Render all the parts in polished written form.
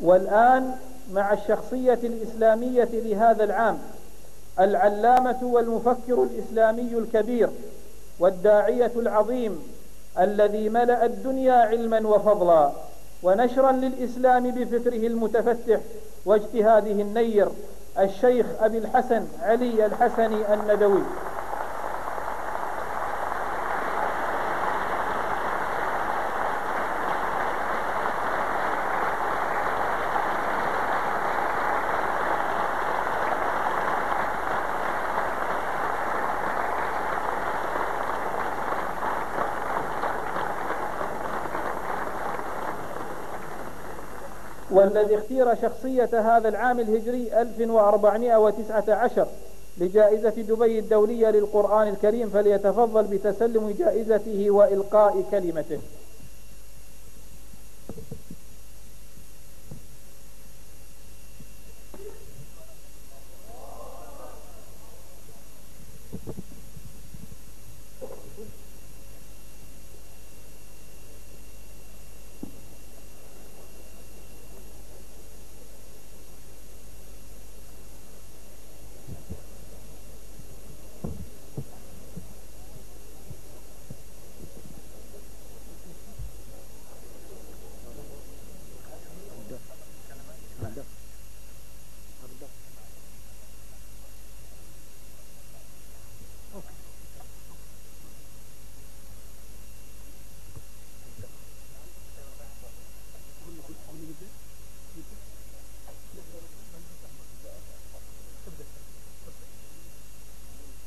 والآن مع الشخصية الإسلامية لهذا العام، العلامة والمفكر الإسلامي الكبير والداعية العظيم الذي ملأ الدنيا علما وفضلا ونشرا للإسلام بفكره المتفتح واجتهاده النير، الشيخ أبي الحسن علي الحسني الندوي. والذي اختير شخصية هذا العام الهجري 1419 لجائزة دبي الدولية للقرآن الكريم، فليتفضل بتسلم جائزته وإلقاء كلمته.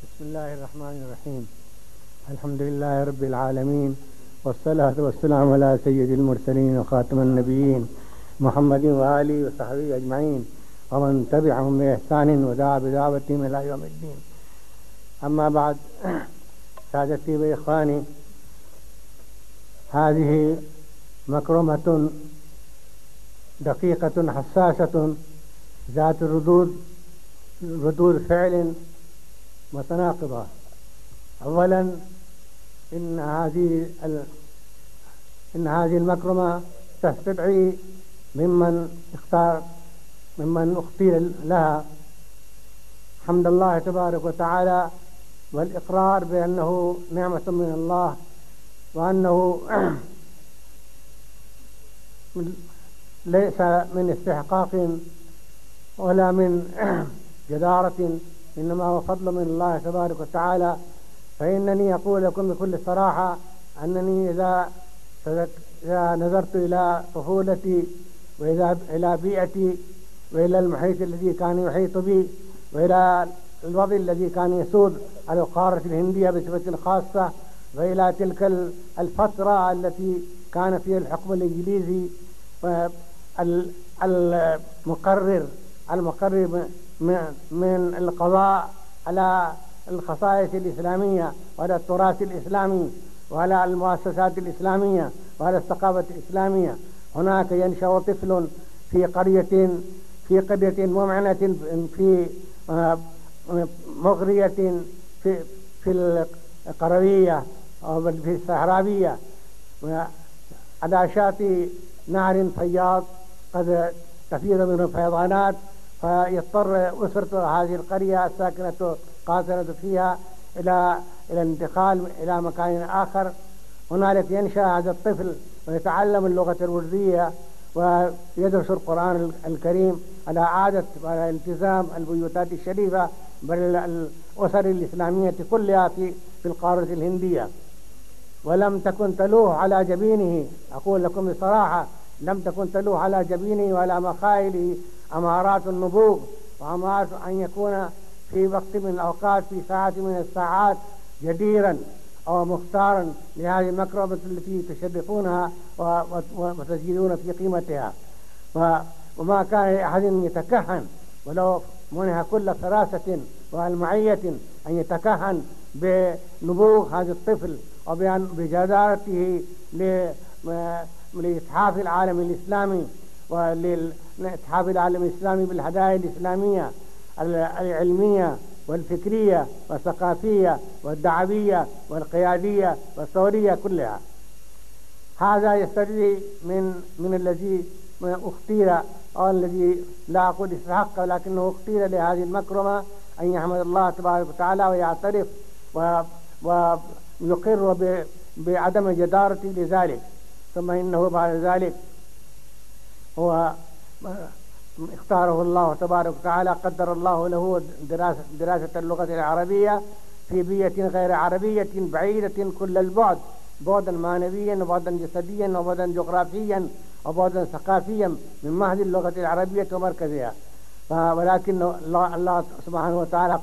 بسم الله الرحمن الرحيم. الحمد لله رب العالمين، والصلاة والسلام على سيد المرسلين وخاتم النبيين محمد وآله وصحبه أجمعين ومن تبعهم بإحسان ودعا بدعوتهم إلى يوم الدين. أما بعد، سادتي وإخواني، هذه مكرمة دقيقة حساسة ذات ردود فعل متناقضة. أولا، إن هذه المكرمة تستدعي ممن اختير لها حمد الله تبارك وتعالى، والإقرار بأنه نعمة من الله، وأنه ليس من استحقاق ولا من جدارة، إنما هو فضل من الله تبارك وتعالى. فإنني أقول لكم بكل صراحة أنني إذا نظرت إلى طفولتي وإلى بيئتي وإلى المحيط الذي كان يحيط بي وإلى الوضع الذي كان يسود على القارة الهندية بصفة خاصة، وإلى تلك الفترة التي كان فيها الحكم الإنجليزي المقرر من القضاء على الخصائص الإسلامية وعلى التراث الإسلامي وعلى المؤسسات الإسلامية وعلى الثقافة الإسلامية. هناك ينشأ طفل في قرية ممعنة في مغرية في القروية أو في الصحراوية على شاطئ نهر فياض قد تفيض منه فيضانات، فيضطر أسرة هذه القرية الساكنة قاصرة فيها إلى الانتقال إلى مكان آخر. هنالك ينشأ هذا الطفل ويتعلم اللغة الوردية ويدرس القرآن الكريم على عادة وعلى التزام البيوتات الشريفة بل الأسر الإسلامية كلها في القارة الهندية. ولم تكن تلوح على جبينه، أقول لكم بصراحة، لم تكن تلوح على جبينه ولا مخايله أمارات النبوغ وأمارات أن يكون في وقت من الأوقات، في ساعة من الساعات، جديرا أو مختارا لهذه المكرمة التي تشرفونها وتزيدون في قيمتها. وما كان لأحد يتكهن ولو منها كل فراسة وألمعية أن يتكهن بنبوغ هذا الطفل وبجدارته لإتحاف العالم الإسلامي ولإتحاف العالم الإسلامي بالهدايا الإسلامية العلمية والفكرية والثقافية والدعوية والقيادية والثورية كلها. هذا يستدعي من الذي اختير أو الذي لا أقول استحق ولكنه اختير لهذه المكرمة أن يحمد الله تبارك وتعالى ويعترف ويقر بعدم جدارته لذلك. ثم إنه بعد ذلك هو اختاره الله تبارك وتعالى، قدر الله له دراسة اللغة العربية في بيئة غير عربية بعيدة كل البعد، بعدا معنويا وبعدا جسديا وبعدا جغرافيا وبعدا ثقافيا من مهد اللغة العربية ومركزها. ولكن الله سبحانه وتعالى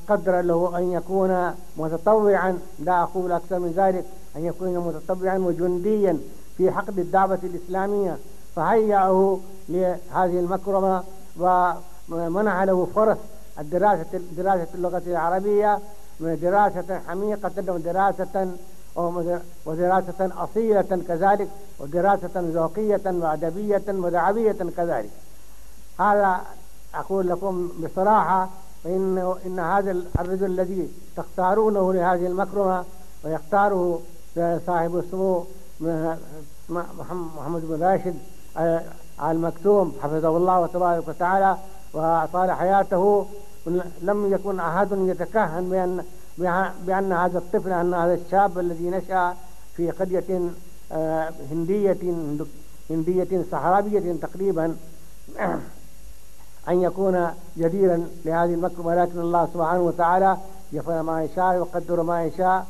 قدر له أن يكون متطوعا، لا أقول أكثر من ذلك، أن يكون متطوعا وجنديا في حقل الدعوة الإسلامية، فهيأه لهذه المكرمة ومنح له فرص دراسة اللغة العربية دراسة حميقة ودراسة أصيلة كذلك، ودراسة ذوقية وأدبية ودعوية كذلك. هذا أقول لكم بصراحة، إن هذا الرجل الذي تختارونه لهذه المكرمة ويختاره صاحب السمو محمد بن راشد آل مكتوم حفظه الله تبارك وتعالى وأطال حياته، لم يكن أحد يتكهن بأن هذا الطفل، أن هذا الشاب الذي نشأ في قرية هندية صحراوية تقريبا أن يكون جديرا لهذه المكرمة. ولكن الله سبحانه وتعالى يفعل ما يشاء ويقدر ما يشاء،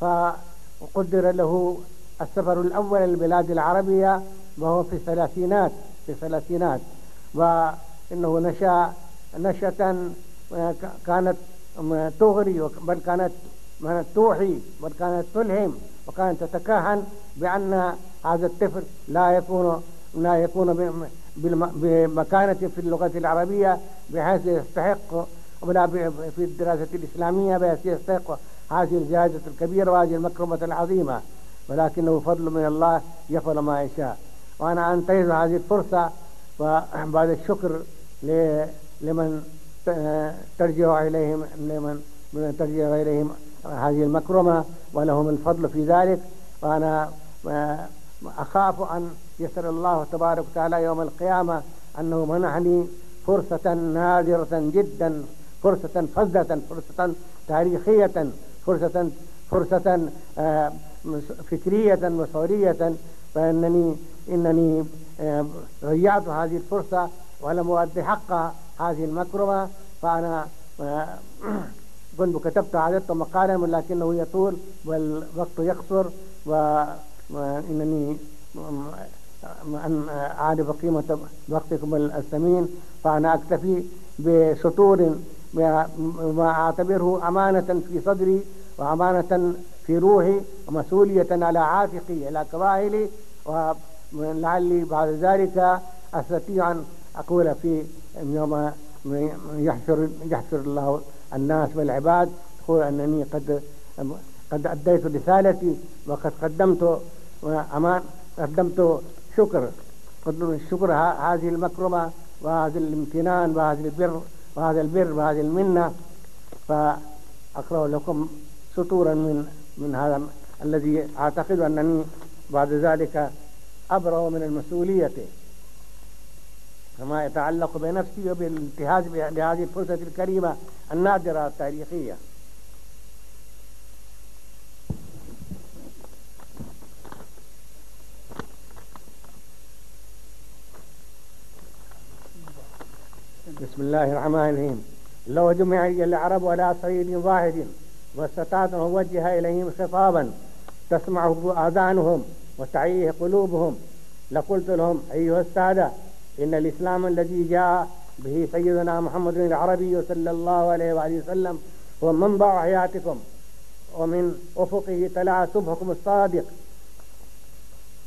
فقدر له السفر الأول للبلاد العربية وهو في الثلاثينات، وإنه نشأ نشأة كانت تغري، بل كانت توحي، بل كانت تلهم، وكانت تتكهن بأن هذا الطفل لا يكون بمكانة في اللغة العربية بحيث يستحق، ولا في الدراسة الإسلامية بحيث يستحق هذه الجائزة الكبيرة وهذه المكرمة العظيمة، ولكنه فضل من الله يفعل ما يشاء. وأنا أنتهز هذه الفرصة وبعد الشكر لمن ترجع إليهم هذه المكرمة ولهم الفضل في ذلك. وأنا أخاف أن يسر الله تبارك وتعالى يوم القيامة أنه منحني فرصة نادرة جدا، فرصة فذة، فرصة تاريخية، فرصة فكرية وثورية، إنني ضيعت هذه الفرصة ولم أؤدي حق هذه المكرمة. فأنا كنت كتبت عددت مقالا ولكنه يطول والوقت يقصر، وإنني أن أعرف قيمة وقتكم الثمين، فأنا أكتفي بسطور ما أعتبره أمانة في صدري وأمانة في روحي ومسؤولية على عاتقي على كواهلي، ولعلي بعد ذلك أستطيع أن أقول في يوم يحشر الله الناس والعباد، أقول أنني قد أديت رسالتي وقد قدمت شكر هذه المكرمة وهذا الامتنان وهذا البر وهذه المنة. فأقرأ لكم سطورا من هذا الذي أعتقد أنني بعد ذلك أبرأ من المسؤولية كما يتعلق بنفسي وبالانتهاز لهذه الفرصة الكريمة النادرة التاريخية. بسم الله الرحمن الرحيم. لو جمع العرب على صعيد واحد واستطعت أن أوجه إليهم خطابا تسمعه آذانهم وتعيه قلوبهم لقلت لهم: أيها السادة، إن الإسلام الذي جاء به سيدنا محمد العربي صلى الله عليه وآله وسلم هو منبع حياتكم، ومن أفقه طلع صبحكم الصادق،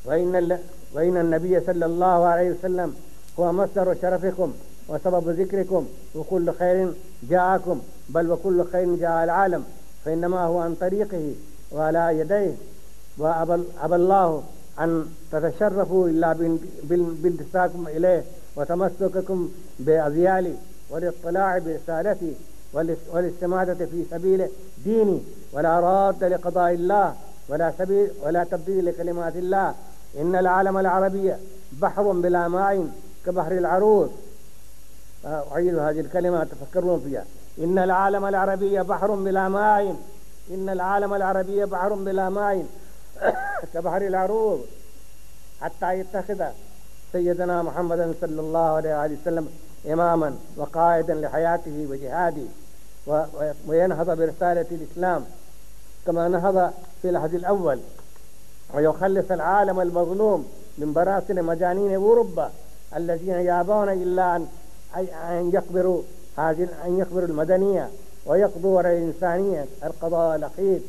وإن النبي صلى الله عليه وسلم هو مصدر شرفكم وسبب ذكركم، وكل خير جاءكم، بل وكل خير جاء العالم، فإنما هو عن طريقه وعلى يديه، وأبى الله أن تتشرفوا إلا بانتساكم إليه وتمسككم بأذيالي والاطلاع برسالتي والاستمادة في سبيل ديني، ولا راد لقضاء الله ولا تبديل لكلمات الله، إن العالم العربي بحر بلا ماء كبحر العروض. أعيد هذه الكلمة تفكرون فيها. إن العالم العربي بحر بلا ماء، إن العالم العربي بحر بلا ماء كبحر العروض، حتى يتخذ سيدنا محمد صلى الله عليه وسلم إماما وقائدا لحياته وجهاده، وينهض برسالة الإسلام كما نهض في العهد الأول، ويخلص العالم المظلوم من براثن مجانين أوروبا الذين يابون إلا أن يقبروا المدنية ويقضوا على الإنسانية القضاء الأخير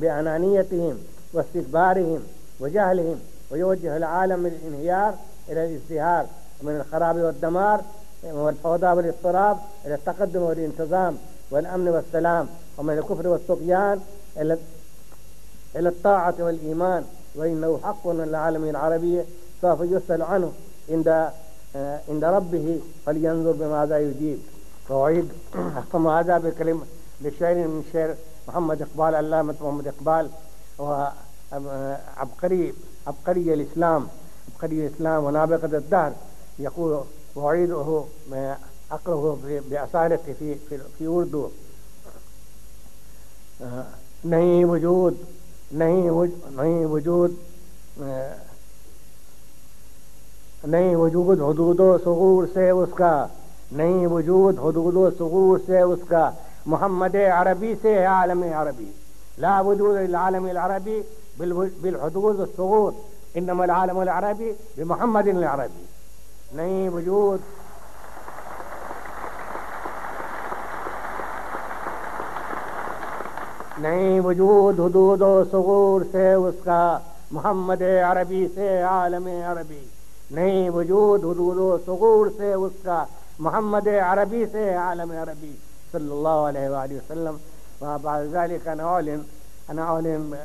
بأنانيتهم واستكبارهم وجهلهم، ويوجه العالم من الانهيار إلى الازدهار، ومن الخراب والدمار والفوضى والاضطراب إلى التقدم والانتظام والأمن والسلام، ومن الكفر والطغيان إلى الطاعة والإيمان. وإنه حق أن العالم العربي سوف يسأل عنه عند ربه فلينظر بماذا يجيب. فأعيد أختم هذا بكلمة لشعر من شعر محمد إقبال، علامة محمد إقبال، وعبقري الإسلام ونابغة الدهر، يقول وأعيده أقرأه بأصالته في أردو: नहीं वजूद हुदूदो सुगूर से उसका, नहीं वजूद हुदूदो सुगूर से उसका, मोहम्मद अरबी से है आलम अरबी, ला वजूद आलम अरबी बिलहुदूद सुगूर, इन्नमा आलम अरबी बिमुहम्मद अरबी। नहीं वजूद हुदूदो सुगूर से उसका, मोहम्मद अरबी से आलम अरबी, नहीं वजूद हुदूदो सुगूर से उसका, मोहम्मद अरबी से आलम अरबी सल्लल्लाहु अलैहि वसल्लम। وبعد ذلك أنا أعلن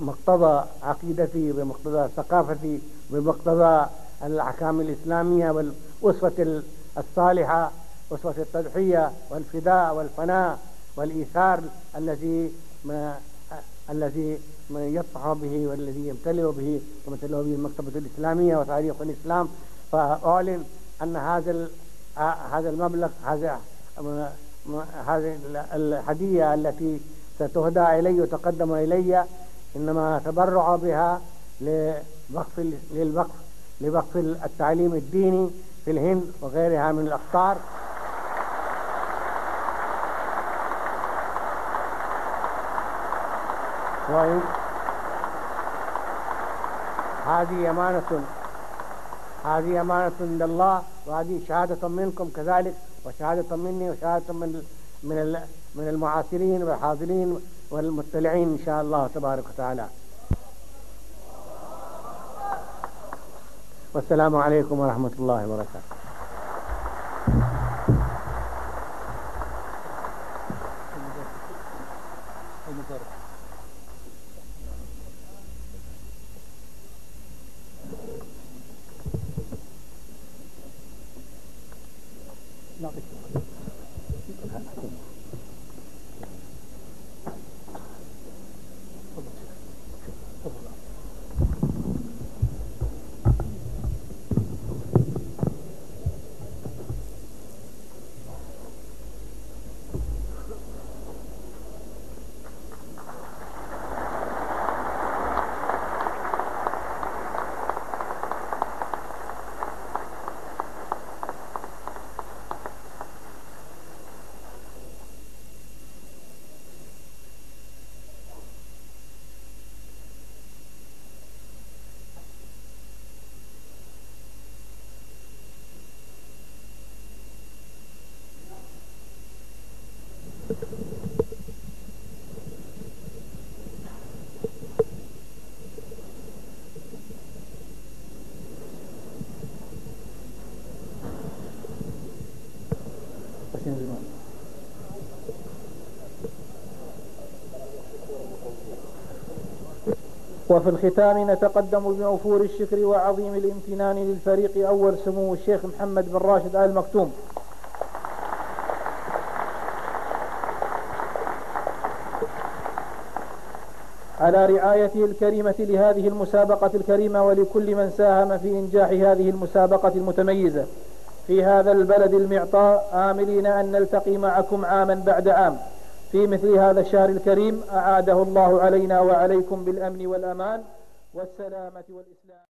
بمقتضى عقيدتي، بمقتضى ثقافتي، بمقتضى الأحكام الإسلامية والأسوة الصالحة، أسوة التضحية والفداء والفناء والإيثار الذي يطمح به والذي يمتلئ به المكتبة الإسلامية وتاريخ الإسلام. فأعلن أن هذا المبلغ، هذه الهدية التي ستهدى إلي وتقدم إلي، إنما تبرع بها لوقف التعليم الديني في الهند وغيرها من الأقطار. هذه أمانة عند الله، وهذه شهادة منكم كذلك، وشهادة مني، وشهادة من المعاصرين والحاضرين والمطلعين إن شاء الله تبارك وتعالى. والسلام عليكم ورحمة الله وبركاته. وفي الختام نتقدم بموفور الشكر وعظيم الامتنان للفريق أول سمو الشيخ محمد بن راشد آل مكتوم، على رعايته الكريمة لهذه المسابقة الكريمة، ولكل من ساهم في إنجاح هذه المسابقة المتميزة في هذا البلد المعطاء، آملين أن نلتقي معكم عاما بعد عام في مثل هذا الشهر الكريم أعاده الله علينا وعليكم بالأمن والأمان والسلامة والإسلام.